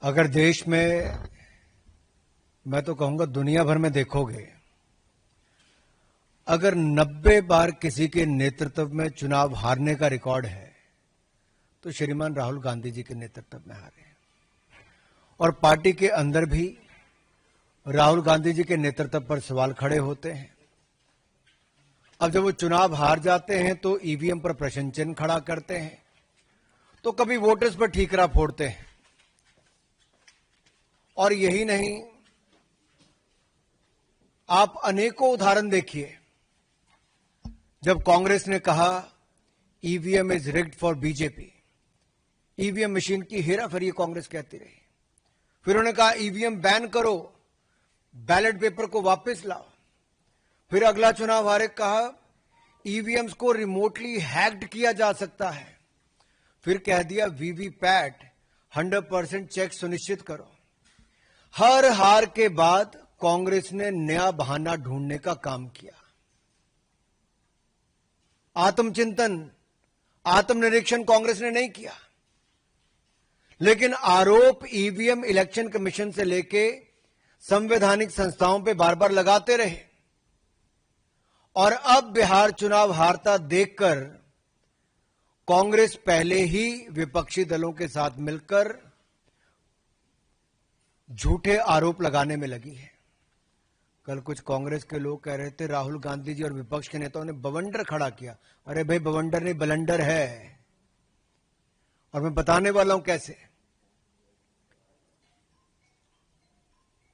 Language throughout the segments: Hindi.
अगर देश में, मैं तो कहूंगा दुनिया भर में देखोगे, अगर 90 बार किसी के नेतृत्व में चुनाव हारने का रिकॉर्ड है तो श्रीमान राहुल गांधी जी के नेतृत्व में हारे। और पार्टी के अंदर भी राहुल गांधी जी के नेतृत्व पर सवाल खड़े होते हैं। अब जब वो चुनाव हार जाते हैं तो ईवीएम पर प्रश्न चिन्ह खड़ा करते हैं, तो कभी वोटर्स पर ठीकरा फोड़ते हैं। और यही नहीं, आप अनेकों उदाहरण देखिए। जब कांग्रेस ने कहा EVM is rigged for BJP, EVM machine की हेराफेरी कांग्रेस कहती रही। फिर उन्होंने कहा ईवीएम बैन करो, बैलेट पेपर को वापस लाओ। फिर अगला चुनाव हारे कहा ईवीएम्स को रिमोटली हैक्ड किया जा सकता है। फिर कह दिया वीवीपैट 100% चेक सुनिश्चित करो। हर हार के बाद कांग्रेस ने नया बहाना ढूंढने का काम किया। आत्मचिंतन, आत्मनिरीक्षण कांग्रेस ने नहीं किया, लेकिन आरोप ईवीएम इलेक्शन कमीशन से लेके संवैधानिक संस्थाओं पे बार बार लगाते रहे। और अब बिहार चुनाव हारता देखकर कांग्रेस पहले ही विपक्षी दलों के साथ मिलकर झूठे आरोप लगाने में लगी है। कल कुछ कांग्रेस के लोग कह रहे थे राहुल गांधी जी और विपक्ष के नेताओं ने बवंडर खड़ा किया। अरे भाई, बवंडर नहीं, बलंडर है। और मैं बताने वाला हूं कैसे।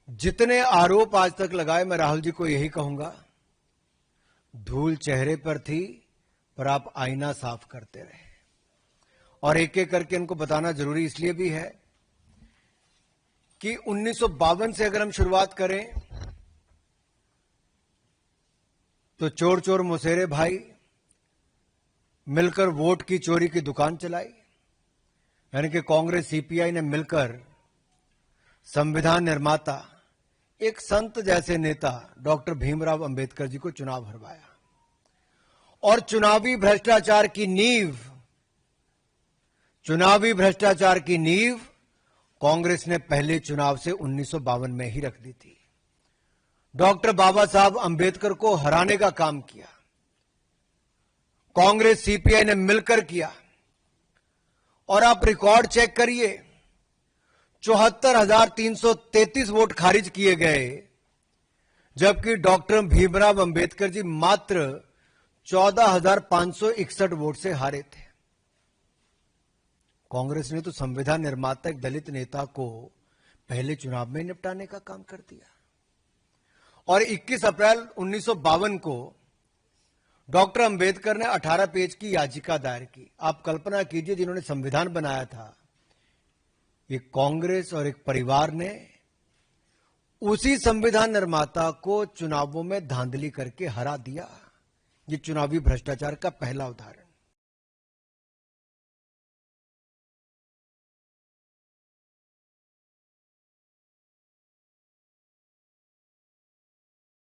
जितने आरोप आज तक लगाए, मैं राहुल जी को यही कहूंगा, धूल चेहरे पर थी पर आप आईना साफ करते रहे। और एक एक करके इनको बताना जरूरी इसलिए भी है कि 1952 से अगर हम शुरुआत करें तो चोर चोर मुसेरे भाई मिलकर वोट की चोरी की दुकान चलाई। यानी कि कांग्रेस सीपीआई ने मिलकर संविधान निर्माता, एक संत जैसे नेता डॉक्टर भीमराव अंबेडकर जी को चुनाव हरवाया। और चुनावी भ्रष्टाचार की नींव कांग्रेस ने पहले चुनाव से 1952 में ही रख दी थी। डॉक्टर बाबा साहब अंबेडकर को हराने का काम किया कांग्रेस सीपीआई ने मिलकर किया। और आप रिकॉर्ड चेक करिए, 74,333 वोट खारिज किए गए, जबकि डॉक्टर भीमराव अंबेडकर जी मात्र 14,561 वोट से हारे थे। कांग्रेस ने तो संविधान निर्माता एक दलित नेता को पहले चुनाव में निपटाने का काम कर दिया। और 21 अप्रैल 1952 को डॉक्टर अंबेडकर ने 18 पेज की याचिका दायर की। आप कल्पना कीजिए, जिन्होंने संविधान बनाया था, एक कांग्रेस और एक परिवार ने उसी संविधान निर्माता को चुनावों में धांधली करके हरा दिया। ये चुनावी भ्रष्टाचार का पहला उदाहरण।